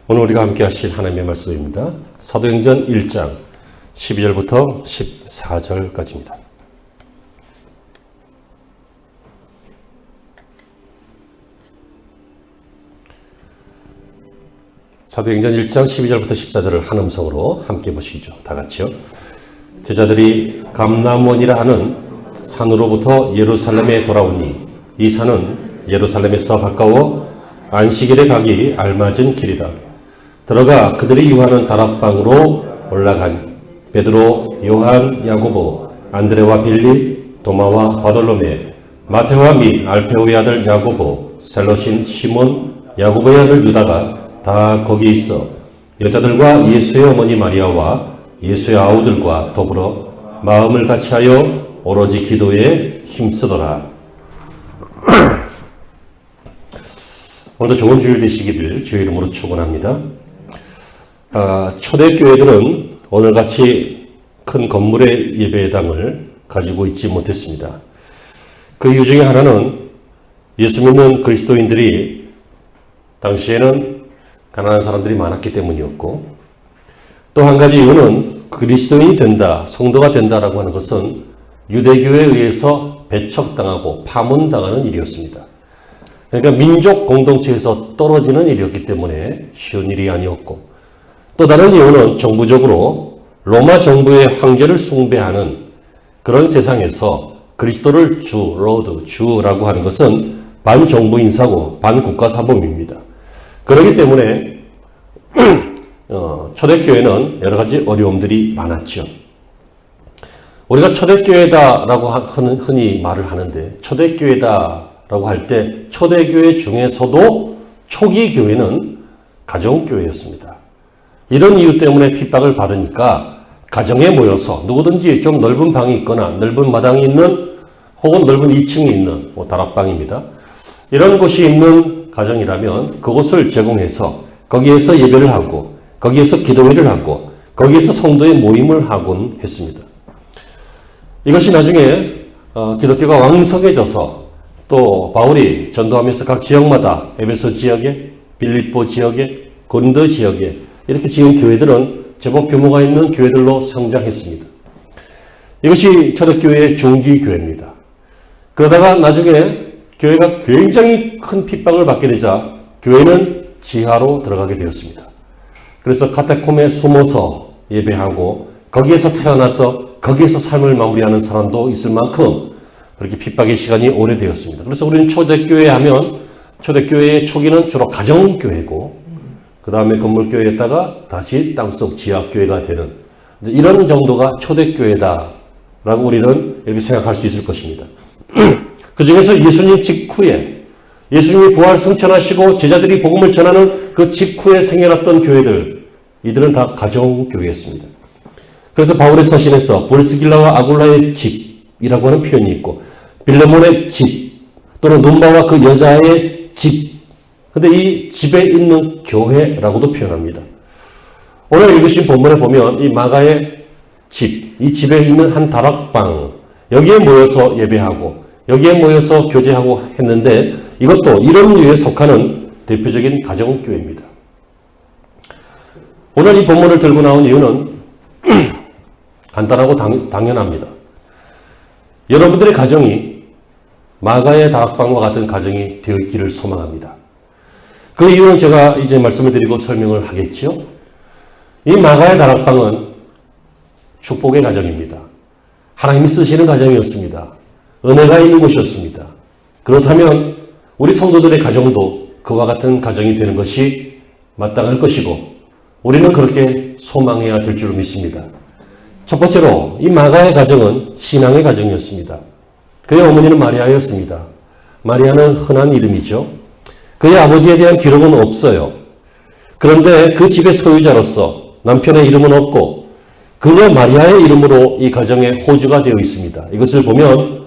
오늘 우리가 함께 하실 하나님의 말씀입니다. 사도행전 1장 12절부터 14절까지입니다. 사도행전 1장 12절부터 14절을 한 음성으로 함께 보시죠. 다 같이요. 제자들이 감람원이라 하는 산으로부터 예루살렘에 돌아오니 이 산은 예루살렘에서 가까워 안식일에 가기 알맞은 길이다. 들어가 그들이 유하는 다락방으로 올라간 베드로, 요한, 야고보, 안드레와 빌립, 도마와 바돌로메, 마테와 및 알페오의 아들 야고보, 셀롯인 시몬, 야고보의 아들 유다가 다 거기 있어 여자들과 예수의 어머니 마리아와 예수의 아우들과 더불어 마음을 같이하여 오로지 기도에 힘쓰더라. 오늘도 좋은 주일 되시기를 주의 이름으로 축원합니다. 초대교회들은 오늘같이 큰 건물의 예배당을 가지고 있지 못했습니다. 그 이유 중에 하나는 예수 믿는 그리스도인들이 당시에는 가난한 사람들이 많았기 때문이었고, 또 한 가지 이유는 그리스도인이 된다, 성도가 된다라고 하는 것은 유대교에 의해서 배척당하고 파문당하는 일이었습니다. 그러니까 민족 공동체에서 떨어지는 일이었기 때문에 쉬운 일이 아니었고, 또 다른 이유는 정부적으로 로마 정부의 황제를 숭배하는 그런 세상에서 그리스도를 주라고 하는 것은 반정부 인사고 반국가사범입니다. 그렇기 때문에 초대교회는 여러 가지 어려움들이 많았죠. 우리가 초대교회다라고 흔히 말을 하는데, 초대교회다라고 할 때 초대교회 중에서도 초기 교회는 가정교회였습니다. 이런 이유 때문에 핍박을 받으니까 가정에 모여서 누구든지 좀 넓은 방이 있거나 넓은 마당이 있는 혹은 넓은 2층이 있는 다락방입니다. 이런 곳이 있는 가정이라면 그곳을 제공해서 거기에서 예배를 하고 거기에서 기도회를 하고 거기에서 성도의 모임을 하곤 했습니다. 이것이 나중에 기독교가 왕성해져서 또 바울이 전도하면서 각 지역마다 에베소 지역에, 빌립보 지역에, 고린도 지역에 이렇게 지은 교회들은 제법 규모가 있는 교회들로 성장했습니다. 이것이 초대교회의 중기교회입니다. 그러다가 나중에 교회가 굉장히 큰 핍박을 받게 되자 교회는 지하로 들어가게 되었습니다. 그래서 카타콤에 숨어서 예배하고 거기에서 태어나서 거기에서 삶을 마무리하는 사람도 있을 만큼 그렇게 핍박의 시간이 오래되었습니다. 그래서 우리는 초대교회 하면 초대교회의 초기는 주로 가정교회고 그 다음에 건물교회였다가 다시 땅속 지하교회가 되는 이런 정도가 초대교회다라고 우리는 이렇게 생각할 수 있을 것입니다. 그 중에서 예수님 직후에 예수님이 부활 승천하시고 제자들이 복음을 전하는 그 직후에 생겨났던 교회들, 이들은 다 가정교회였습니다. 그래서 바울의 서신에서 브리스길라와 아굴라의 집이라고 하는 표현이 있고 빌레몬의 집 또는 눈바와 그 여자의 집, 근데 이 집에 있는 교회라고도 표현합니다. 오늘 읽으신 본문에 보면 이 마가의 집, 이 집에 있는 한 다락방, 여기에 모여서 예배하고 여기에 모여서 교제하고 했는데 이것도 이런 류에 속하는 대표적인 가정교회입니다. 오늘 이 본문을 들고 나온 이유는 간단하고 당연합니다. 여러분들의 가정이 마가의 다락방과 같은 가정이 되어 있기를 소망합니다. 그 이유는 제가 이제 말씀을 드리고 설명을 하겠죠. 이 마가의 다락방은 축복의 가정입니다. 하나님이 쓰시는 가정이었습니다. 은혜가 있는 곳이었습니다. 그렇다면 우리 성도들의 가정도 그와 같은 가정이 되는 것이 마땅할 것이고 우리는 그렇게 소망해야 될 줄 믿습니다. 첫 번째로 이 마가의 가정은 신앙의 가정이었습니다. 그의 어머니는 마리아였습니다. 마리아는 흔한 이름이죠. 그의 아버지에 대한 기록은 없어요. 그런데 그 집의 소유자로서 남편의 이름은 없고 그녀 마리아의 이름으로 이 가정에 호주가 되어 있습니다. 이것을 보면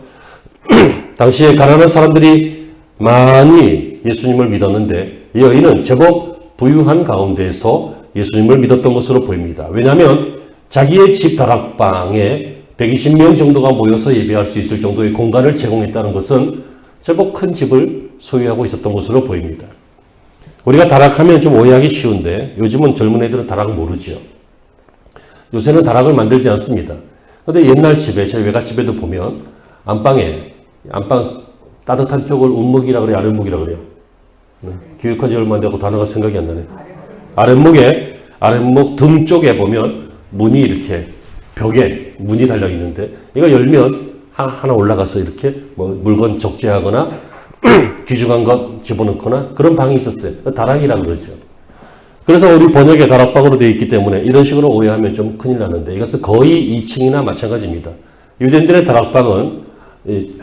당시에 가난한 사람들이 많이 예수님을 믿었는데 이 여인은 제법 부유한 가운데에서 예수님을 믿었던 것으로 보입니다. 왜냐하면 자기의 집 다락방에 120명 정도가 모여서 예배할 수 있을 정도의 공간을 제공했다는 것은 제법 큰 집을 소유하고 있었던 것으로 보입니다. 우리가 다락하면 좀 오해하기 쉬운데 요즘은 젊은 애들은 다락 모르죠. 요새는 다락을 만들지 않습니다. 근데 옛날 집에, 저희 외갓집에도 보면 안방 따뜻한 쪽을 운목이라 그래요? 아랫목이라 그래요? 교육한 지 얼마 안 되고 단어가 생각이 안 나네. 아랫목 등 쪽에 보면 문이 이렇게 벽에 문이 달려 있는데 이거 열면 하나 올라가서 이렇게 뭐 물건 적재하거나 귀중한 것 집어넣거나 그런 방이 있었어요. 다락이라 그러죠. 그래서 우리 번역에 다락방으로 되어 있기 때문에 이런 식으로 오해하면 좀 큰일 나는데 이것은 거의 2층이나 마찬가지입니다. 유대인들의 다락방은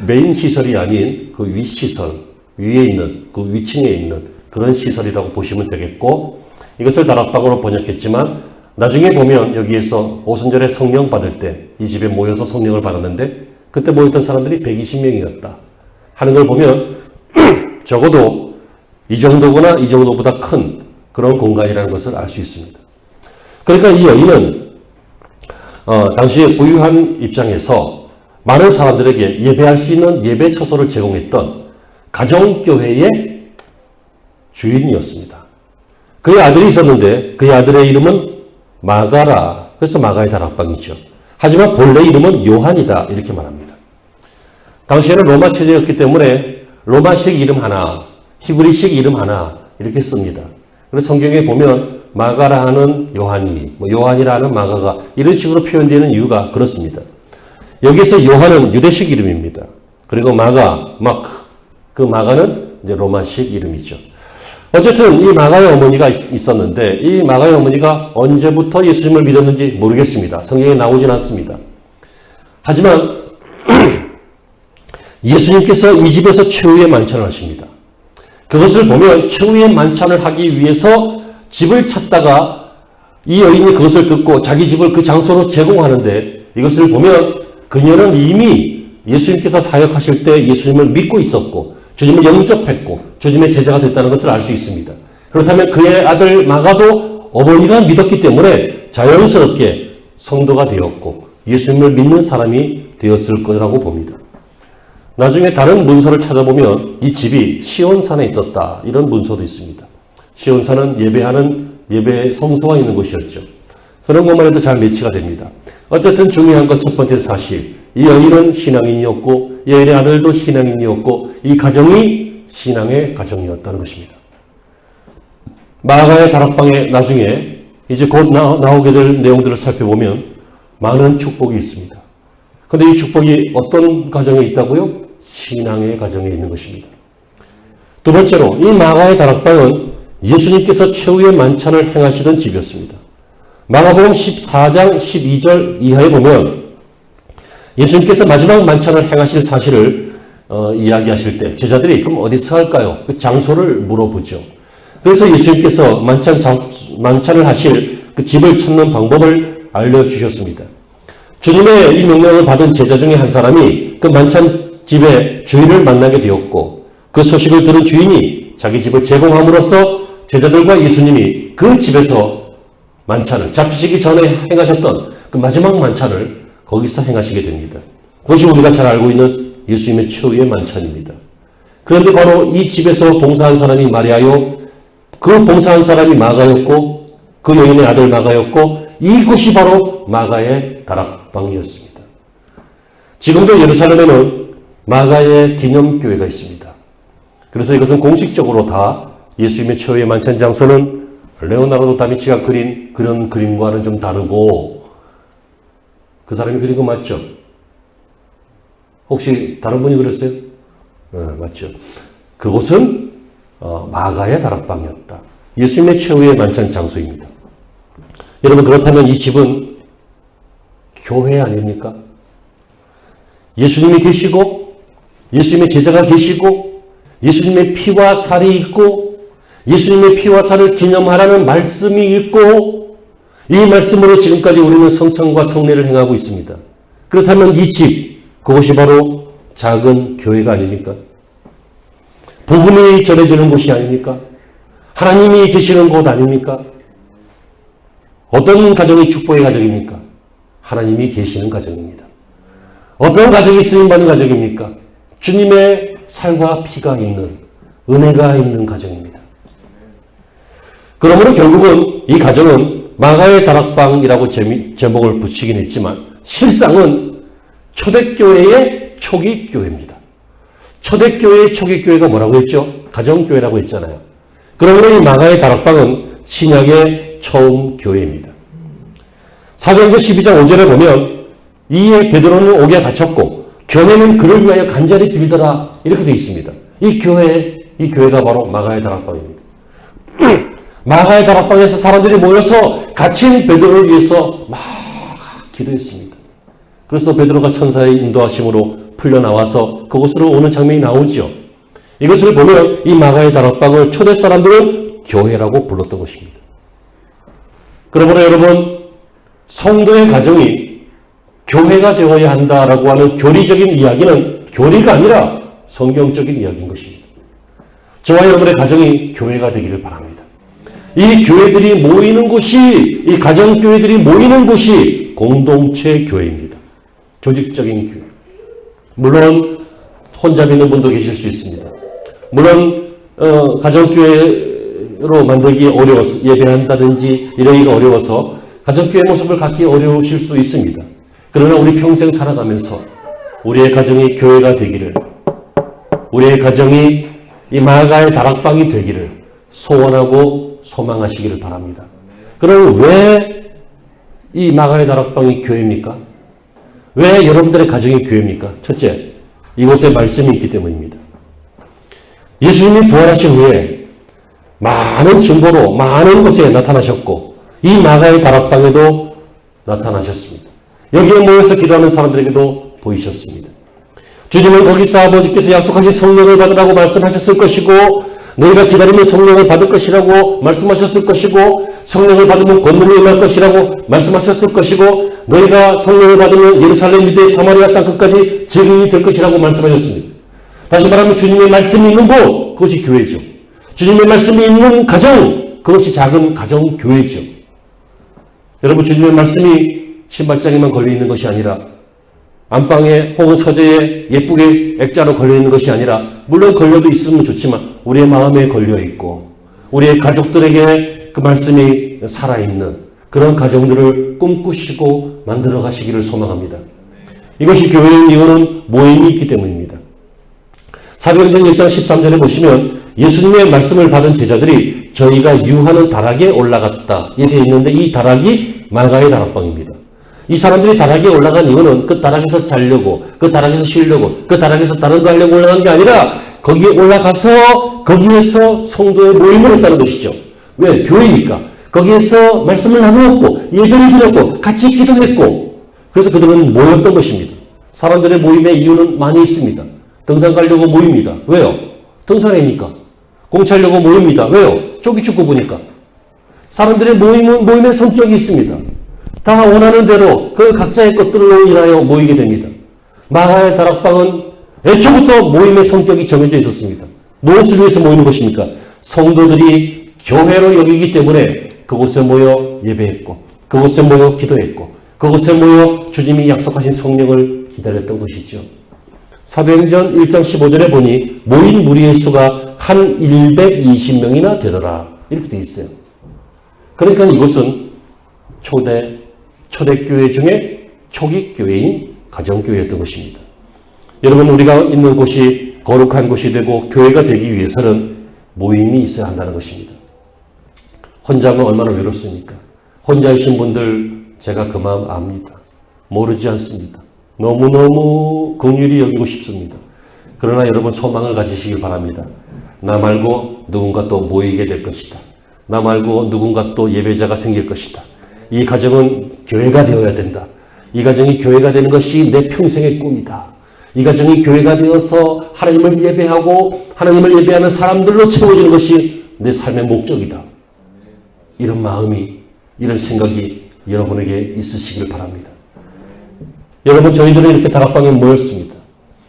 메인 시설이 아닌 그 윗시설, 위에 있는 그 위층에 있는 그런 시설이라고 보시면 되겠고 이것을 다락방으로 번역했지만 나중에 보면 여기에서 오순절에 성령 받을 때 이 집에 모여서 성령을 받았는데 그때 모였던 사람들이 120명이었다 하는 걸 보면 적어도 이 정도거나 이 정도보다 큰 그런 공간이라는 것을 알 수 있습니다. 그러니까 이 여인은 당시에 부유한 입장에서 많은 사람들에게 예배할 수 있는 예배 처소를 제공했던 가정교회의 주인이었습니다. 그의 아들이 있었는데 그의 아들의 이름은 마가라. 그래서 마가의 다락방이죠. 하지만 본래 이름은 요한이다. 이렇게 말합니다. 당시에는 로마 체제였기 때문에 로마식 이름 하나, 히브리식 이름 하나 이렇게 씁니다. 그래서 성경에 보면 마가라 하는 요한이, 요한이라 하는 마가가 이런 식으로 표현되는 이유가 그렇습니다. 여기서 요한은 유대식 이름입니다. 그리고 마크, 그 마가는 이제 로마식 이름이죠. 어쨌든 이 마가의 어머니가 있었는데 이 마가의 어머니가 언제부터 예수님을 믿었는지 모르겠습니다. 성경에 나오진 않습니다. 하지만 예수님께서 이 집에서 최후의 만찬을 하십니다. 그것을 보면 최후의 만찬을 하기 위해서 집을 찾다가 이 여인이 그것을 듣고 자기 집을 그 장소로 제공하는데 이것을 보면 그녀는 이미 예수님께서 사역하실 때 예수님을 믿고 있었고 주님을 영접했고 주님의 제자가 됐다는 것을 알 수 있습니다. 그렇다면 그의 아들 마가도 어머니가 믿었기 때문에 자연스럽게 성도가 되었고 예수님을 믿는 사람이 되었을 거라고 봅니다. 나중에 다른 문서를 찾아보면 이 집이 시온산에 있었다. 이런 문서도 있습니다. 시온산은 예배 성소가 있는 곳이었죠. 그런 것만 해도 잘 매치가 됩니다. 어쨌든 중요한 것 첫 번째 사실. 이 여인은 신앙인이었고 이 여인의 아들도 신앙인이었고 이 가정이 신앙의 가정이었다는 것입니다. 마가의 다락방에 나중에 이제 곧 나오게 될 내용들을 살펴보면 많은 축복이 있습니다. 그런데 이 축복이 어떤 가정에 있다고요? 신앙의 가정에 있는 것입니다. 두 번째로 이 마가의 다락방은 예수님께서 최후의 만찬을 행하시던 집이었습니다. 마가복음 14장 12절 이하에 보면 예수님께서 마지막 만찬을 행하실 사실을 이야기하실 때 제자들이 그럼 어디서 할까요? 그 장소를 물어보죠. 그래서 예수님께서 만찬을 하실 그 집을 찾는 방법을 알려주셨습니다. 주님의 이 명령을 받은 제자 중에 한 사람이 그 만찬 집의 주인을 만나게 되었고 그 소식을 들은 주인이 자기 집을 제공함으로써 제자들과 예수님이 그 집에서 만찬을 잡히시기 전에 행하셨던 그 마지막 만찬을 거기서 행하시게 됩니다. 그것이 우리가 잘 알고 있는 예수님의 최후의 만찬입니다. 그런데 바로 이 집에서 봉사한 사람이 마리아요, 그 봉사한 사람이 마가였고 그 여인의 아들 마가였고 이곳이 바로 마가의 다락방이었습니다. 지금도 예루살렘에는 마가의 기념교회가 있습니다. 그래서 이것은 공식적으로 다 예수님의 최후의 만찬 장소는 레오나르도 다빈치가 그린 그런 그림과는 좀 다르고 그 사람이 그린 거 맞죠? 혹시 다른 분이 그렸어요? 맞죠? 그곳은 마가의 다락방이었다. 예수님의 최후의 만찬 장소입니다. 여러분 그렇다면 이 집은 교회 아닙니까? 예수님이 계시고 예수님의 제자가 계시고 예수님의 피와 살이 있고 예수님의 피와 살을 기념하라는 말씀이 있고 이 말씀으로 지금까지 우리는 성찬과 성례를 행하고 있습니다. 그렇다면 이 집, 그것이 바로 작은 교회가 아닙니까? 복음이 전해지는 곳이 아닙니까? 하나님이 계시는 곳 아닙니까? 어떤 가정이 축복의 가정입니까? 하나님이 계시는 가정입니다. 어떤 가정이 쓰임받는 가정입니까? 주님의 살과 피가 있는 은혜가 있는 가정입니다. 그러므로 결국은 이 가정은 마가의 다락방이라고 제목을 붙이긴 했지만 실상은 초대교회의 초기 교회입니다. 초대교회의 초기 교회가 뭐라고 했죠? 가정교회라고 했잖아요. 그러므로 이 마가의 다락방은 신약의 처음 교회입니다. 사도행전 12장 5절에 보면 이에 베드로는 옥에 갇혔고 교회는 그를 위하여 간절히 빌더라 이렇게 되어 있습니다. 이 교회가 바로 마가의 다락방입니다. 마가의 다락방에서 사람들이 모여서 갇힌 베드로를 위해서 막 기도했습니다. 그래서 베드로가 천사의 인도하심으로 풀려나와서 그곳으로 오는 장면이 나오죠. 이것을 보면 이 마가의 다락방을 초대 사람들은 교회라고 불렀던 것입니다. 그러므로 여러분, 성도의 가정이 교회가 되어야 한다라고 하는 교리적인 이야기는 교리가 아니라 성경적인 이야기인 것입니다. 저와 여러분의 가정이 교회가 되기를 바랍니다. 이 교회들이 모이는 곳이, 이 가정교회들이 모이는 곳이 공동체 교회입니다. 조직적인 교회. 물론 혼자 믿는 분도 계실 수 있습니다. 물론 가정교회로 만들기 어려워서 예배한다든지 이러기가 어려워서 가정교회 모습을 갖기 어려우실 수 있습니다. 그러나 우리 평생 살아가면서 우리의 가정이 교회가 되기를, 우리의 가정이 이 마가의 다락방이 되기를 소원하고 소망하시기를 바랍니다. 그럼 왜 이 마가의 다락방이 교회입니까? 왜 여러분들의 가정이 교회입니까? 첫째, 이곳에 말씀이 있기 때문입니다. 예수님이 부활하신 후에 많은 증거로 많은 곳에 나타나셨고 이 마가의 다락방에도 나타나셨습니다. 여기에 모여서 기도하는 사람들에게도 보이셨습니다. 주님은 거기서 아버지께서 약속하신 성령을 받으라고 말씀하셨을 것이고 너희가 기다리면 성령을 받을 것이라고 말씀하셨을 것이고 성령을 받으면 권능이 임할 것이라고 말씀하셨을 것이고 너희가 성령을 받으면 예루살렘 유대 사마리아 땅 끝까지 증인이 될 것이라고 말씀하셨습니다. 다시 말하면 주님의 말씀이 있는 곳, 그것이 교회죠. 주님의 말씀이 있는 가정, 그것이 작은 가정 교회죠. 여러분, 주님의 말씀이 신발장에만 걸려있는 것이 아니라 안방에 혹은 서재에 예쁘게 액자로 걸려있는 것이 아니라 물론 걸려도 있으면 좋지만 우리의 마음에 걸려있고 우리의 가족들에게 그 말씀이 살아있는 그런 가정들을 꿈꾸시고 만들어 가시기를 소망합니다. 이것이 교회인 이유는 모임이 있기 때문입니다. 사도행전 1장 13절에 보시면 예수님의 말씀을 받은 제자들이 저희가 유하는 다락에 올라갔다 이렇게 있는데 이 다락이 마가의 다락방입니다. 이 사람들이 다락에 올라간 이유는 그 다락에서 자려고, 그 다락에서 쉬려고, 그 다락에서 다른 거 하려고 올라간 게 아니라 거기에 올라가서 거기에서 성도의 모임을 했다는 것이죠. 왜? 교회니까. 거기에서 말씀을 나누었고 예배를 드렸고 같이 기도했고 그래서 그들은 모였던 것입니다. 사람들의 모임의 이유는 많이 있습니다. 등산 가려고 모입니다. 왜요? 등산이니까. 공차려고 모입니다. 왜요? 조기축구 보니까. 사람들의 모임의 성격이 있습니다. 다 원하는 대로 그 각자의 것들로 인하여 모이게 됩니다. 마가의 다락방은 애초부터 모임의 성격이 정해져 있었습니다. 무엇을 위해서 모이는 것입니까? 성도들이 교회로 여기기 때문에 그곳에 모여 예배했고 그곳에 모여 기도했고 그곳에 모여 주님이 약속하신 성령을 기다렸던 것이죠. 사도행전 1장 15절에 보니 모인 무리의 수가 한 120명이나 되더라 이렇게 되어 있어요. 그러니까 이곳은 초대교회 중에 초기 교회인 가정교회였던 것입니다. 여러분, 우리가 있는 곳이 거룩한 곳이 되고 교회가 되기 위해서는 모임이 있어야 한다는 것입니다. 혼자면 얼마나 외롭습니까? 혼자이신 분들 제가 그 마음 압니다. 모르지 않습니다. 너무너무 긍휼히 여기고 싶습니다. 그러나 여러분 소망을 가지시길 바랍니다. 나 말고 누군가 또 모이게 될 것이다. 나 말고 누군가 또 예배자가 생길 것이다. 이 가정은 교회가 되어야 된다. 이 가정이 교회가 되는 것이 내 평생의 꿈이다. 이 가정이 교회가 되어서 하나님을 예배하고 하나님을 예배하는 사람들로 채워지는 것이 내 삶의 목적이다. 이런 마음이, 이런 생각이 여러분에게 있으시길 바랍니다. 여러분, 저희들은 이렇게 다락방에 모였습니다.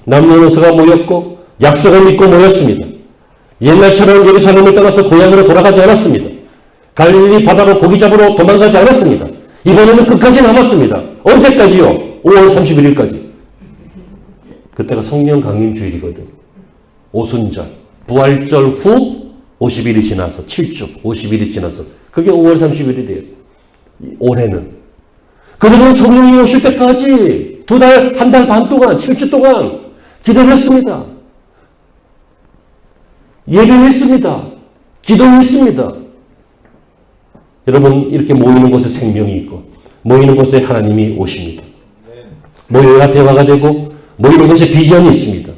남녀노소가 모였고 약속을 믿고 모였습니다. 옛날처럼 예루살렘을 떠나서 고향으로 돌아가지 않았습니다. 갈릴리 바다로 고기 잡으러 도망가지 않았습니다. 이번에는 끝까지 남았습니다. 언제까지요? 5월 31일까지. 그때가 성령 강림 주일이거든. 오순절, 부활절 후 50일이 지나서 7주 50일이 지나서 그게 5월 30일이래요. 올해는. 그들은 성령이 오실 때까지 2달, 1달 반 동안 7주 동안 기다렸습니다. 예배했습니다. 기도했습니다. 여러분 이렇게 모이는 곳에 생명이 있고 모이는 곳에 하나님이 오십니다. 모여야 대화가 되고 모이는 곳에 비전이 있습니다.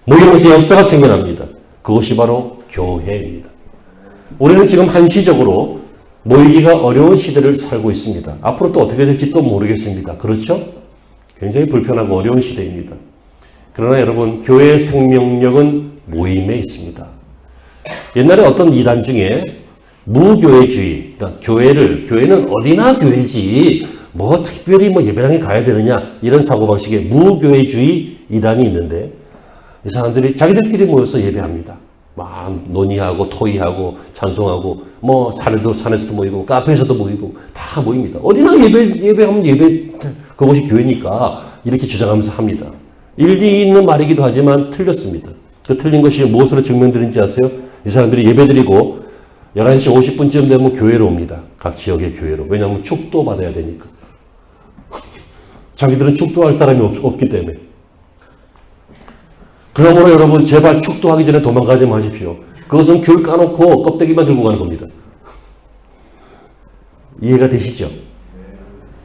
모이는 곳에 역사가 생겨납니다. 그것이 바로 교회입니다. 우리는 지금 한시적으로 모이기가 어려운 시대를 살고 있습니다. 앞으로 또 어떻게 될지 또 모르겠습니다. 그렇죠? 굉장히 불편하고 어려운 시대입니다. 그러나 여러분 교회의 생명력은 모임에 있습니다. 옛날에 어떤 이단 중에 무교회주의, 그러니까 교회는 어디나 교회지 뭐 특별히 뭐 예배당에 가야 되느냐 이런 사고방식의 무교회주의 이단이 있는데 이 사람들이 자기들끼리 모여서 예배합니다. 막 논의하고 토의하고 찬송하고 뭐 산에서도 모이고 카페에서도 모이고 다 모입니다. 어디나 예배하면 그것이 교회니까 이렇게 주장하면서 합니다. 일리 있는 말이기도 하지만 틀렸습니다. 그 틀린 것이 무엇으로 증명되는지 아세요? 이 사람들이 예배드리고 11시 50분쯤 되면 교회로 옵니다. 각 지역의 교회로. 왜냐하면 축도 받아야 되니까. 자기들은 축도할 사람이 없기 때문에. 그러므로 여러분 제발 축도하기 전에 도망가지 마십시오. 그것은 귤 까놓고 껍데기만 들고 가는 겁니다. 이해가 되시죠?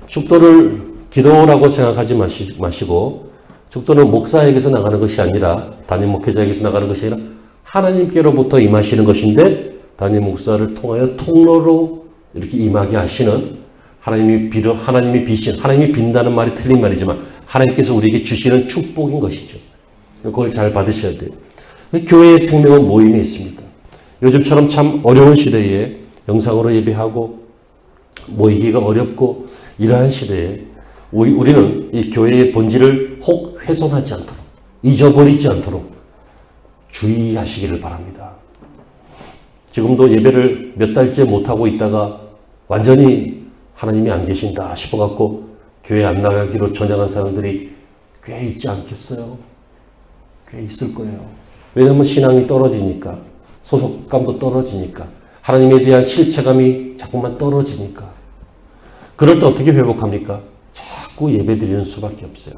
축도를 기도라고 생각하지 마시고 축도는 목사에게서 나가는 것이 아니라 담임 목회자에게서 나가는 것이 아니라 하나님께로부터 임하시는 것인데 담임 목사를 통하여 통로로 이렇게 임하게 하시는 하나님이 비신, 하나님이 빈다는 말이 틀린 말이지만 하나님께서 우리에게 주시는 축복인 것이죠. 그걸 잘 받으셔야 돼요. 교회의 생명은 모임에 있습니다. 요즘처럼 참 어려운 시대에 영상으로 예배하고 모이기가 어렵고 이러한 시대에 우리는 이 교회의 본질을 혹 훼손하지 않도록 잊어버리지 않도록 주의하시기를 바랍니다. 지금도 예배를 몇 달째 못하고 있다가 완전히 하나님이 안 계신다 싶어갖고 교회 안 나가기로 전향한 사람들이 꽤 있지 않겠어요? 꽤 있을 거예요. 왜냐하면 신앙이 떨어지니까, 소속감도 떨어지니까, 하나님에 대한 실체감이 자꾸만 떨어지니까. 그럴 때 어떻게 회복합니까? 자꾸 예배 드리는 수밖에 없어요.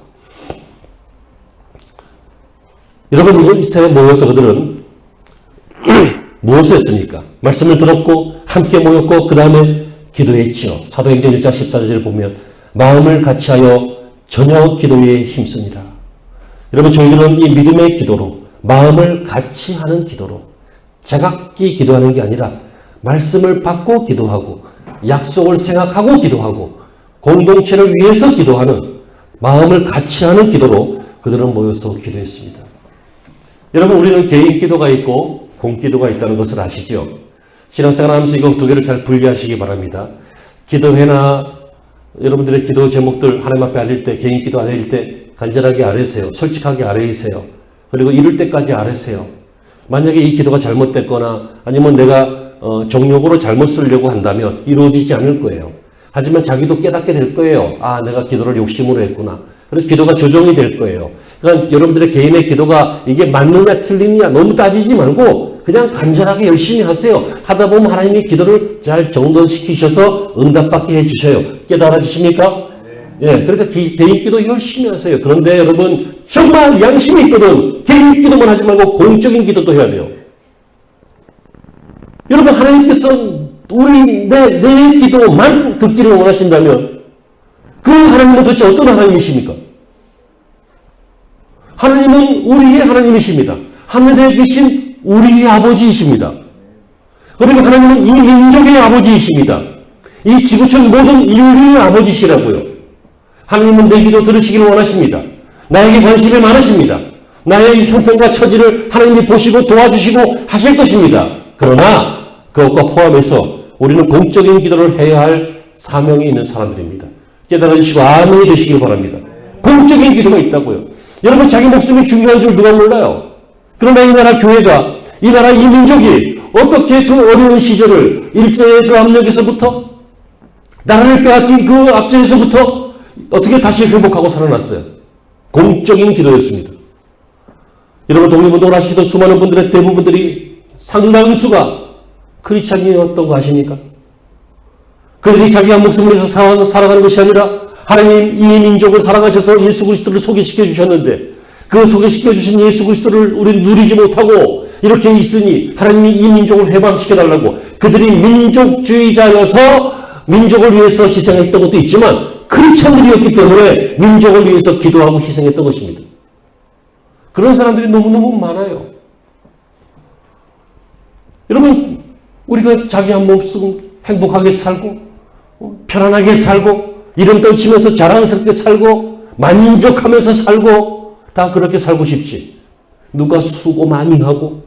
여러분, 이번 시대에 모여서 그들은 무엇을 했습니까? 말씀을 들었고 함께 모였고 그 다음에 기도했지요. 사도행전 1장 14절을 보면 마음을 같이하여 저녁 기도에 힘쓰니라. 여러분 저희들은 이 믿음의 기도로 마음을 같이 하는 기도로 제각기 기도하는 게 아니라 말씀을 받고 기도하고 약속을 생각하고 기도하고 공동체를 위해서 기도하는 마음을 같이 하는 기도로 그들은 모여서 기도했습니다. 여러분 우리는 개인 기도가 있고 공기도가 있다는 것을 아시죠? 신앙생활 하면서 이거 두 개를 잘 분리하시기 바랍니다. 기도회나 여러분들의 기도 제목들 하나님 앞에 알릴 때, 개인 기도 알릴 때 간절하게 아뢰세요. 솔직하게 아뢰이세요. 그리고 이룰 때까지 아뢰세요. 만약에 이 기도가 잘못됐거나 아니면 내가 정욕으로 잘못 쓰려고 한다면 이루어지지 않을 거예요. 하지만 자기도 깨닫게 될 거예요. 아, 내가 기도를 욕심으로 했구나. 그래서 기도가 조정이 될 거예요. 그러니까 여러분들의 개인의 기도가 이게 맞느냐 틀리느냐 너무 따지지 말고 그냥 간절하게 열심히 하세요. 하다 보면 하나님이 기도를 잘 정돈시키셔서 응답받게 해주셔요. 깨달아 주십니까? 예, 그러니까 개인 기도 열심히 하세요. 그런데 여러분 정말 양심이 있거든 개인 기도만 하지 말고 공적인 기도도 해야 돼요. 여러분 하나님께서 내 기도만 듣기를 원하신다면 그 하나님은 도대체 어떤 하나님이십니까? 하나님은 우리의 하나님이십니다. 하늘에 계신 우리의 아버지이십니다. 그리고 하나님은 이 민족의 아버지이십니다. 이 지구촌 모든 인류의 아버지시라고요. 하나님은 내 기도 들으시기를 원하십니다. 나에게 관심이 많으십니다. 나의 형편과 처지를 하나님이 보시고 도와주시고 하실 것입니다. 그러나 그것과 포함해서 우리는 공적인 기도를 해야 할 사명이 있는 사람들입니다. 깨달아 주시고 아멘이 되시길 바랍니다. 공적인 기도가 있다고요. 여러분 자기 목숨이 중요한 줄 누가 몰라요. 그러나 이 나라 교회가 이 나라 이 민족이 어떻게 그 어려운 시절을 일제의 그 압력에서부터 나라를 빼앗긴 그 압제에서부터 어떻게 다시 회복하고 살아났어요. 공적인 기도였습니다. 여러분 독립운동을 하시던 수많은 분들의 대부분들이 상당수가 크리스찬이었던 거 아십니까? 그들이 자기가 목숨을 위해서 살아가는 것이 아니라 하나님 이 민족을 사랑하셔서 예수 그리스도를 소개시켜 주셨는데 그 소개시켜 주신 예수 그리스도를 우리는 누리지 못하고 이렇게 있으니 하나님이 이 민족을 해방시켜 달라고 그들이 민족주의자여서 민족을 위해서 희생했던 것도 있지만 크리스찬들이었기 때문에 민족을 위해서 기도하고 희생했던 것입니다. 그런 사람들이 너무너무 많아요. 여러분 우리가 자기 한 몸쓰고 행복하게 살고 편안하게 살고 이름 떨치면서 자랑스럽게 살고 만족하면서 살고 다 그렇게 살고 싶지. 누가 수고 많이 하고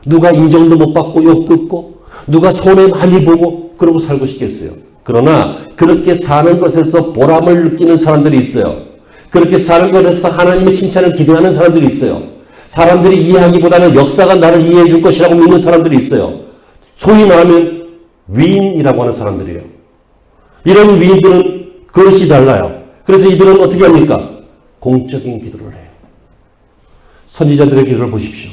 누가 인정도 못 받고 욕 듣고 누가 손해 많이 보고 그러고 살고 싶겠어요. 그러나 그렇게 사는 것에서 보람을 느끼는 사람들이 있어요. 그렇게 사는 것에서 하나님의 칭찬을 기대하는 사람들이 있어요. 사람들이 이해하기보다는 역사가 나를 이해해 줄 것이라고 믿는 사람들이 있어요. 소위 말하면 위인이라고 하는 사람들이에요. 이런 위인들은 그것이 달라요. 그래서 이들은 어떻게 합니까? 공적인 기도를 해요. 선지자들의 기도를 보십시오.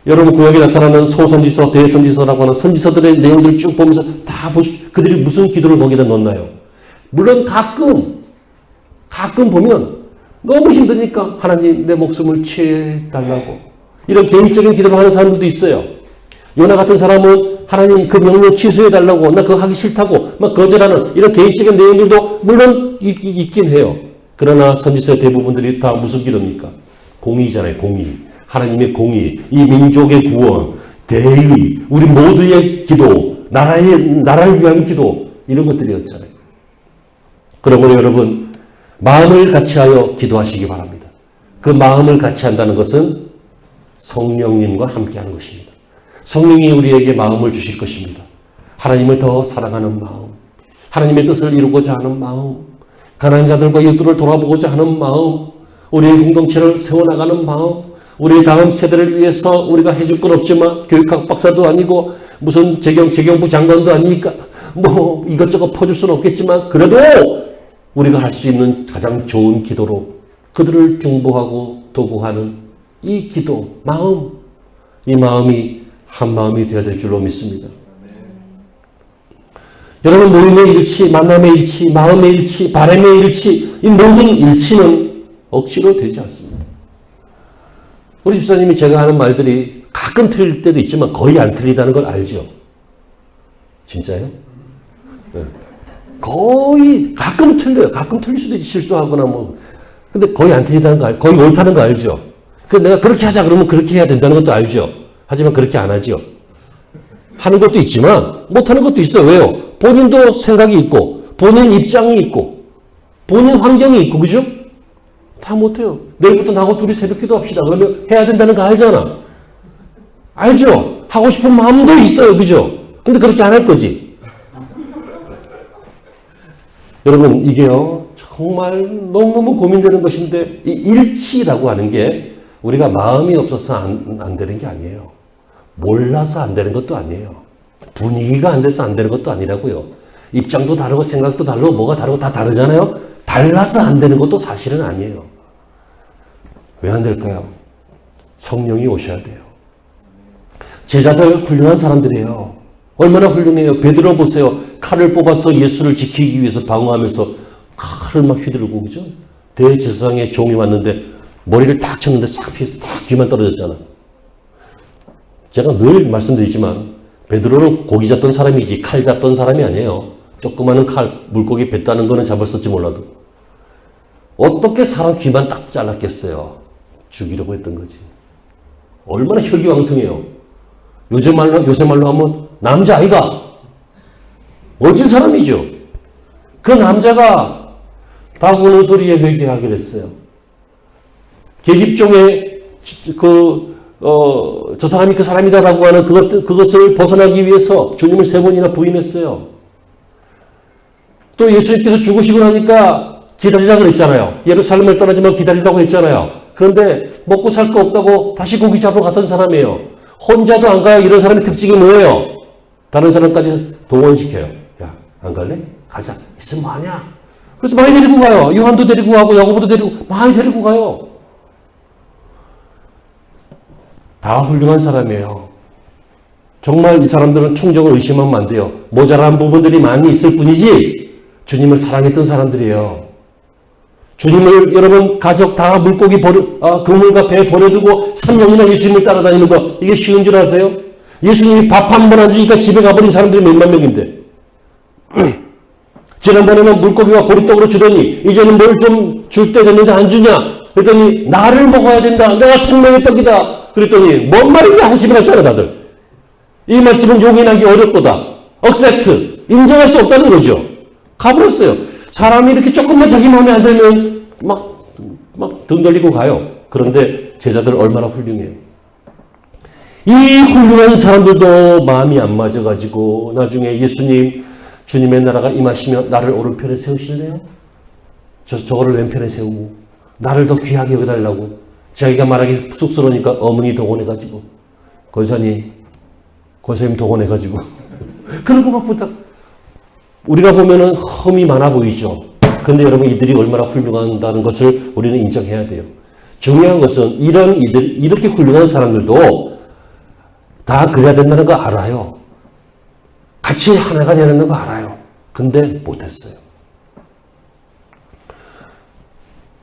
여러분 구약에 나타나는 소선지서, 대선지서라고 하는 선지서들의 내용들을 쭉 보면서 다 보십시오. 그들이 무슨 기도를 거기다 넣나요? 물론 가끔 보면 너무 힘드니까 하나님 내 목숨을 취해달라고 이런 개인적인 기도를 하는 사람들도 있어요. 요나 같은 사람은 하나님 그 명령 취소해달라고 나 그거 하기 싫다고 막 거절하는 이런 개인적인 내용들도 물론 있긴 해요. 그러나 선지서의 대부분들이 다 무슨 기도입니까? 공의잖아요. 공의. 하나님의 공의, 이 민족의 구원, 대의, 우리 모두의 기도, 나라를 위한 기도 이런 것들이었잖아요. 그러므로 여러분 마음을 같이하여 기도하시기 바랍니다. 그 마음을 같이 한다는 것은 성령님과 함께하는 것입니다. 성령이 우리에게 마음을 주실 것입니다. 하나님을 더 사랑하는 마음, 하나님의 뜻을 이루고자 하는 마음, 가난한 자들과 이웃들을 돌아보고자 하는 마음, 우리의 공동체를 세워나가는 마음, 우리 다음 세대를 위해서 우리가 해줄 건 없지만 교육학 박사도 아니고 무슨 재경부 장관도 아니니까 뭐 이것저것 퍼줄 수는 없겠지만 그래도 우리가 할 수 있는 가장 좋은 기도로 그들을 중보하고 도구하는 이 기도, 마음, 이 마음이 한 마음이 되어야 될 줄로 믿습니다. 여러분 모임의 일치, 만남의 일치, 마음의 일치, 바람의 일치 이 모든 일치는 억지로 되지 않습니다. 우리 집사님이 제가 하는 말들이 가끔 틀릴 때도 있지만 거의 안 틀리다는 걸 알죠? 진짜요? 네. 거의 가끔 틀려요. 가끔 틀릴 수도 있지 실수하거나 뭐. 근데 거의 안 틀리다는 거 거의 옳다는 거 알죠? 그래서 내가 그렇게 하자 그러면 그렇게 해야 된다는 것도 알죠? 하지만 그렇게 안 하죠. 하는 것도 있지만 못하는 것도 있어요. 왜요? 본인도 생각이 있고 본인 입장이 있고 본인 환경이 있고 그죠? 다 못해요. 내일부터 나하고 둘이 새벽기도 합시다. 그러면 해야 된다는 거 알잖아. 알죠? 하고 싶은 마음도 있어요. 그죠? 근데 그렇게 안 할 거지. 여러분 이게요. 정말 너무너무 고민되는 것인데 이 일치라고 하는 게 우리가 마음이 없어서 안 되는 게 아니에요. 몰라서 안 되는 것도 아니에요. 분위기가 안 돼서 안 되는 것도 아니라고요. 입장도 다르고 생각도 다르고 뭐가 다르고 다 다르잖아요. 달라서 안 되는 것도 사실은 아니에요. 왜 안 될까요? 성령이 오셔야 돼요. 제자들 훌륭한 사람들이에요. 얼마나 훌륭해요. 베드로 보세요. 칼을 뽑아서 예수를 지키기 위해서 방어하면서 칼을 막 휘두르고 그죠? 대제사장의 종이 왔는데 머리를 딱 쳤는데 싹 피해서 딱 귀만 떨어졌잖아. 제가 늘 말씀드리지만 베드로는 고기 잡던 사람이지 칼 잡던 사람이 아니에요. 조그마한 칼, 물고기 뱉다는 거는 잡았을지 몰라도. 어떻게 사람 귀만 딱 잘랐겠어요. 죽이려고 했던 거지. 얼마나 혈기왕성해요. 요새 말로 하면 남자아이가 멋진 사람이죠. 그 남자가 다 우는 소리에 회개하게 됐어요. 계집종의 저 사람이 그 사람이다라고 하는 그것을 벗어나기 위해서 주님을 3번이나 부인했어요. 또 예수님께서 죽으시고 나니까 기다리라고 그랬잖아요. 예루살렘을 떠나지만 기다리라고 했잖아요. 그런데 먹고 살 거 없다고 다시 고기 잡으러 갔던 사람이에요. 혼자도 안 가요. 이런 사람의 특징이 뭐예요? 다른 사람까지 동원시켜요. 야, 안 갈래? 가자. 있으면 뭐하냐? 그래서 많이 데리고 가요. 요한도 데리고 가고 야고보도 데리고 많이 데리고 가요. 다 훌륭한 사람이에요. 정말 이 사람들은 충정을 의심하면 안 돼요. 모자란 부분들이 많이 있을 뿐이지 주님을 사랑했던 사람들이에요. 주님을 여러분 가족 다 물고기 그물과 배 버려두고 3년이나 예수님을 따라다니는 거 이게 쉬운 줄 아세요? 예수님이 밥 한 번 안 주니까 집에 가버린 사람들이 몇만 명인데 지난번에는 물고기와 보리떡으로 주더니 이제는 뭘 좀 줄 때 됐는데 안 주냐? 그랬더니 나를 먹어야 된다. 내가 생명의 떡이다. 그랬더니 뭔 말이냐 하고 집에 갔잖아 다들. 이 말씀은 용인하기 어렵도다. 억셉트. 인정할 수 없다는 거죠. 가버렸어요. 사람이 이렇게 조금만 자기 마음에 안 들면 막 등 돌리고 가요. 그런데 제자들 얼마나 훌륭해요. 이 훌륭한 사람들도 마음이 안 맞아가지고 나중에 예수님 주님의 나라가 임하시면 나를 오른편에 세우실래요? 저거를 왼편에 세우고 나를 더 귀하게 여겨달라고 자기가 말하기 쑥스러우니까 어머니 동원해가지고 권사님 동원해가지고 그러고 막 부탁. 우리가 보면은 흠이 많아 보이죠. 근데 여러분 이들이 얼마나 훌륭하다는 것을 우리는 인정해야 돼요. 중요한 것은 이렇게 훌륭한 사람들도 다 그래야 된다는 거 알아요. 같이 하나가 되야 된다는 거 알아요. 근데 못했어요.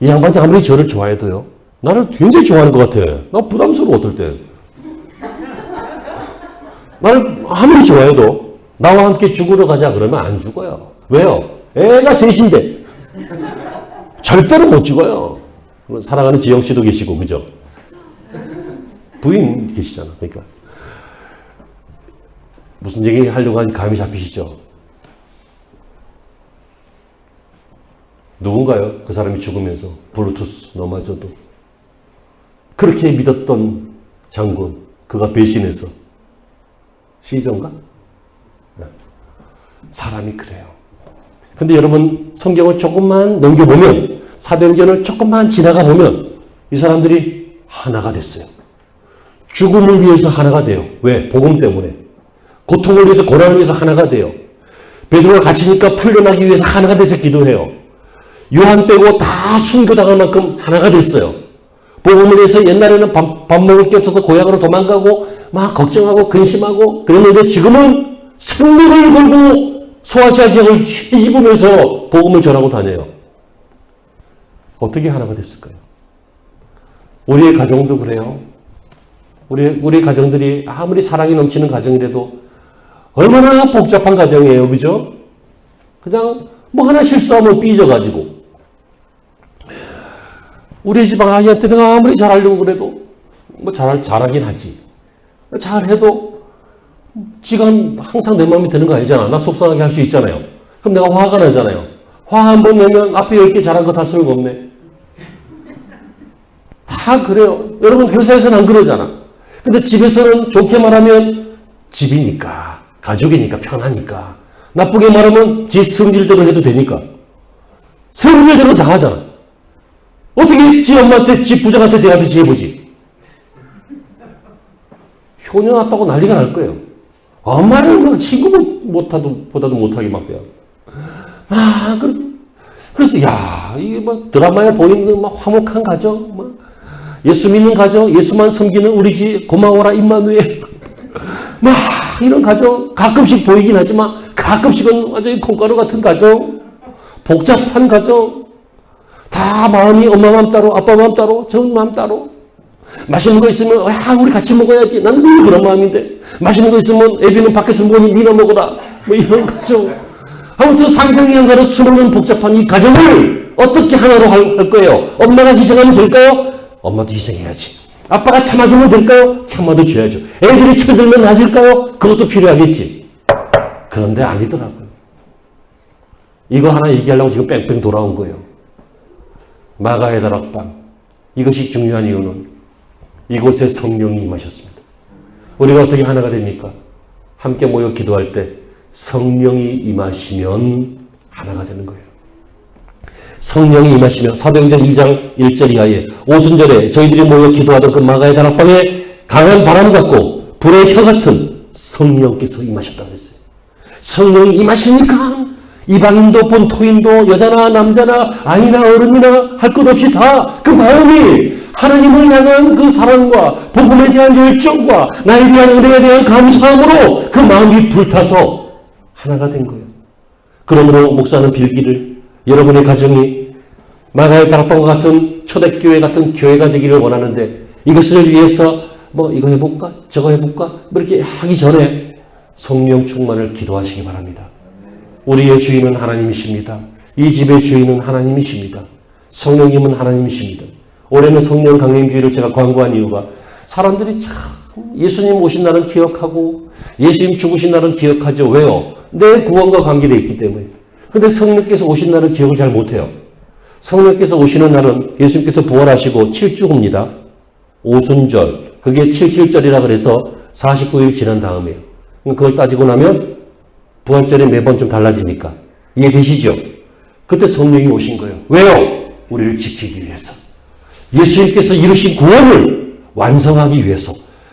이 양반이 아무리 저를 좋아해도요. 나를 굉장히 좋아하는 것 같아. 나 부담스러워 어떨 때. 나를 아무리 좋아해도 나와 함께 죽으러 가자 그러면 안 죽어요. 왜요? 애가 셋인데. 절대로 못 죽어요. 사랑하는 지영 씨도 계시고, 그죠? 부인 계시잖아. 그러니까. 무슨 얘기 하려고 하는지 감이 잡히시죠? 누군가요? 그 사람이 죽으면서 블루투스 넘어져도. 그렇게 믿었던 장군, 그가 배신해서. 시저인가? 사람이 그래요. 근데 여러분 성경을 조금만 넘겨보면 사도행전을 조금만 지나가 보면 이 사람들이 하나가 됐어요. 죽음을 위해서 하나가 돼요. 왜? 복음 때문에. 고통을 위해서 고난을 위해서 하나가 돼요. 베드로가 갇히니까 풀려나기 위해서 하나가 돼서 기도해요. 요한 빼고 다 순교당할 만큼 하나가 됐어요. 복음을 위해서 옛날에는 밥 먹을 게 없어서 고향으로 도망가고 막 걱정하고 근심하고 그랬는데 지금은 생명을 걸고 소아시아 지역을 뒤집으면서 복음을 전하고 다녀요. 어떻게 하나가 됐을까요? 우리의 가정도 그래요. 우리 가정들이 아무리 사랑이 넘치는 가정이라도 얼마나 복잡한 가정이에요. 그죠? 그냥 뭐 하나 실수하면 삐져가지고 우리 집 아이한테 내가 아무리 잘하려고 그래도 뭐 잘하긴 하지. 잘해도 지가 항상 내 마음에 드는 거 아니잖아. 나 속상하게 할 수 있잖아요. 그럼 내가 화가 나잖아요. 화 한 번 내면 앞에 10개 잘한 거 다 소용없네. 다 그래요. 여러분 회사에서는 안 그러잖아. 근데 집에서는 좋게 말하면 집이니까 가족이니까 편하니까 나쁘게 말하면 지 성질대로 해도 되니까 성질대로 다 하잖아. 어떻게 지 엄마한테 지 부장한테 대하듯이 해보지. 효녀 났다고 난리가 날 거예요. 엄마를 막 친구 보다도 못하게 막 돼요. 그래서 이게 막 드라마에 보이는 막 화목한 가정, 막 예수 믿는 가정, 예수만 섬기는 우리 집 고마워라 임마누엘, 막 이런 가정 가끔씩 보이긴 하지만 가끔씩은 완전히 콩가루 같은 가정, 복잡한 가정, 다 마음이 엄마 마음 따로, 아빠 마음 따로, 저 마음 따로. 맛있는 거 있으면 우리 같이 먹어야지. 난 늘 그런 마음인데 맛있는 거 있으면 애비는 밖에서 먹으니 니나 먹어라. 뭐 이런 가정. 아무튼 상상이 안 가는 수많은 복잡한 이 가정을 어떻게 하나로 할 거예요? 엄마가 희생하면 될까요? 엄마도 희생해야지. 아빠가 참아주면 될까요? 참아도 줘야죠. 애들이 쳐들면 나아질까요? 그것도 필요하겠지. 그런데 아니더라고요. 이거 하나 얘기하려고 지금 뺑뺑 돌아온 거예요. 마가의 다락방. 이것이 중요한 이유는 이곳에 성령이 임하셨습니다. 우리가 어떻게 하나가 됩니까? 함께 모여 기도할 때 성령이 임하시면 하나가 되는 거예요. 성령이 임하시면 사도행전 2장 1절 이하에 오순절에 저희들이 모여 기도하던 그 마가의 다락방에 강한 바람 같고 불의 혀 같은 성령께서 임하셨다고 했어요. 성령이 임하시니까 이방인도 본토인도 여자나 남자나 아이나 어른이나 할 것 없이 다 그 마음이 하나님을 향한 그 사랑과 복음에 대한 열정과 나에 대한 은혜에 대한 감사함으로 그 마음이 불타서 하나가 된 거예요. 그러므로 목사는 빌기를 여러분의 가정이 마가의 다락방과 같은 초대교회 같은 교회가 되기를 원하는데 이것을 위해서 뭐 이거 해볼까? 저거 해볼까? 뭐 이렇게 하기 전에 성령 충만을 기도하시기 바랍니다. 우리의 주인은 하나님이십니다. 이 집의 주인은 하나님이십니다. 성령님은 하나님이십니다. 올해는 성령 강림주의를 제가 광고한 이유가 사람들이 참 예수님 오신 날은 기억하고 예수님 죽으신 날은 기억하죠. 왜요? 내 구원과 관계되어 있기 때문에. 그런데 성령께서 오신 날은 기억을 잘 못해요. 성령께서 오시는 날은 예수님께서 부활하시고 7주 후입니다. 오순절. 그게 7실절이라 그래서 49일 지난 다음이에요. 그걸 따지고 나면 부활절이 매번 좀 달라지니까. 이해되시죠? 그때 성령이 오신 거예요. 왜요? 우리를 지키기 위해서. 예수님께서 이루신 구원을 완성하기 위해서.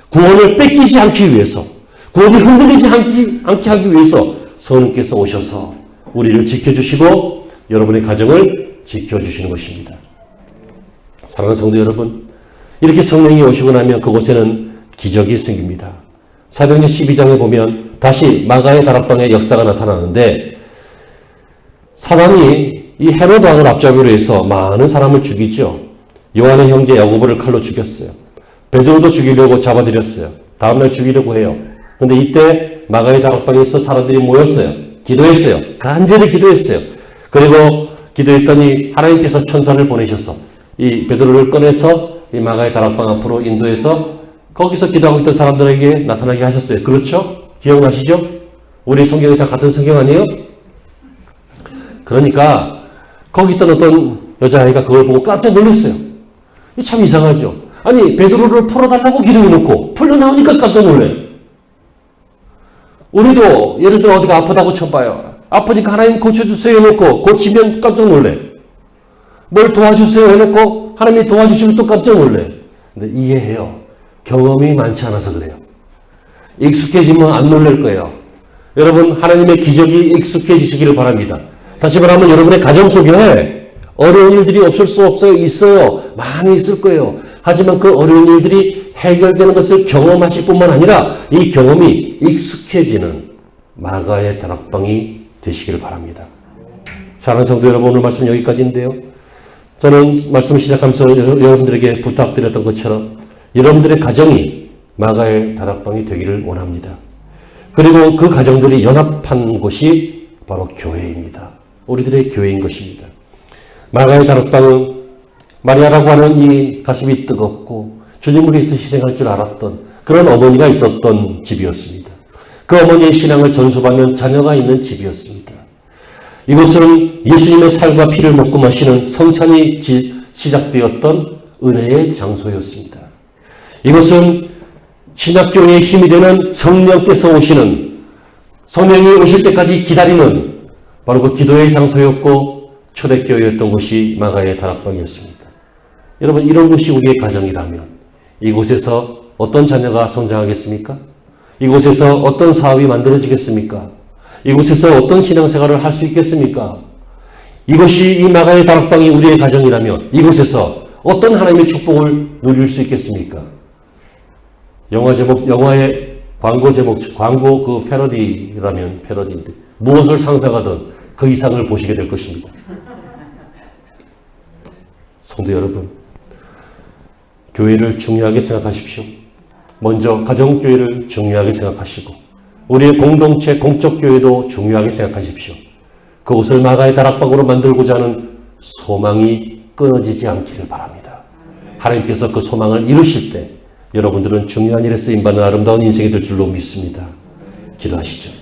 구원을 뺏기지 않기 위해서. 구원이 흔들리지 않게 하기 위해서 성령께서 오셔서 우리를 지켜주시고 여러분의 가정을 지켜주시는 것입니다. 사랑하는 성도 여러분, 이렇게 성령이 오시고 나면 그곳에는 기적이 생깁니다. 사도행전 12장에 보면 다시 마가의 다락방의 역사가 나타나는데 사단이 이 헤로드 왕을 앞잡이로 해서 많은 사람을 죽이죠. 요한의 형제 야고보를 칼로 죽였어요. 베드로도 죽이려고 잡아들였어요. 다음날 죽이려고 해요. 그런데 이때 마가의 다락방에서 사람들이 모였어요. 기도했어요. 간절히 기도했어요. 그리고 기도했더니 하나님께서 천사를 보내셔서 이 베드로를 꺼내서 이 마가의 다락방 앞으로 인도해서 거기서 기도하고 있던 사람들에게 나타나게 하셨어요. 그렇죠? 기억나시죠? 우리 성경이 다 같은 성경 아니에요? 그러니까 거기 있던 어떤 여자아이가 그걸 보고 깜짝 놀랐어요. 참 이상하죠? 아니 베드로를 풀어달라고 기도해놓고 풀려나오니까 깜짝 놀래요. 우리도 예를 들어 어디가 아프다고 쳐봐요. 아프니까 하나님 고쳐주세요 해놓고 고치면 깜짝 놀래. 뭘 도와주세요 해놓고 하나님이 도와주시면 또 깜짝 놀래. 근데 이해해요. 경험이 많지 않아서 그래요. 익숙해지면 안 놀랄 거예요. 여러분 하나님의 기적이 익숙해지시기를 바랍니다. 다시 말하면 여러분의 가정 속에 어려운 일들이 없을 수 없어요. 있어요. 많이 있을 거예요. 하지만 그 어려운 일들이 해결되는 것을 경험하실 뿐만 아니라 이 경험이 익숙해지는 마가의 다락방이 되시기를 바랍니다. 사랑하는 성도 여러분, 오늘 말씀 여기까지인데요. 저는 말씀 시작하면서 여러분들에게 부탁드렸던 것처럼 여러분들의 가정이 마가의 다락방이 되기를 원합니다. 그리고 그 가정들이 연합한 곳이 바로 교회입니다. 우리들의 교회인 것입니다. 마가의 다락방은 마리아라고 하는 이 가슴이 뜨겁고 주님을 위해서 희생할 줄 알았던 그런 어머니가 있었던 집이었습니다. 그 어머니의 신앙을 전수받는 자녀가 있는 집이었습니다. 이곳은 예수님의 살과 피를 먹고 마시는 성찬이 시작되었던 은혜의 장소였습니다. 이곳은 신학교의 힘이 되는 성령께서 오시는, 성령이 오실 때까지 기다리는 바로 그 기도의 장소였고 초대교회였던 곳이 마가의 다락방이었습니다. 여러분, 이런 곳이 우리의 가정이라면 이곳에서 어떤 자녀가 성장하겠습니까? 이곳에서 어떤 사업이 만들어지겠습니까? 이곳에서 어떤 신앙생활을 할 수 있겠습니까? 이것이 이 마가의 다락방이 우리의 가정이라면 이곳에서 어떤 하나님의 축복을 누릴 수 있겠습니까? 영화 제목, 영화의 광고 제목, 광고 그 패러디라면 패러디인데 무엇을 상상하든 그 이상을 보시게 될 것입니다. 성도 여러분, 교회를 중요하게 생각하십시오. 먼저 가정교회를 중요하게 생각하시고 우리의 공동체, 공적교회도 중요하게 생각하십시오. 그곳을 마가의 다락방으로 만들고자 하는 소망이 끊어지지 않기를 바랍니다. 하나님께서 그 소망을 이루실 때 여러분들은 중요한 일에 쓰임받는 아름다운 인생이 될 줄로 믿습니다. 기도하시죠.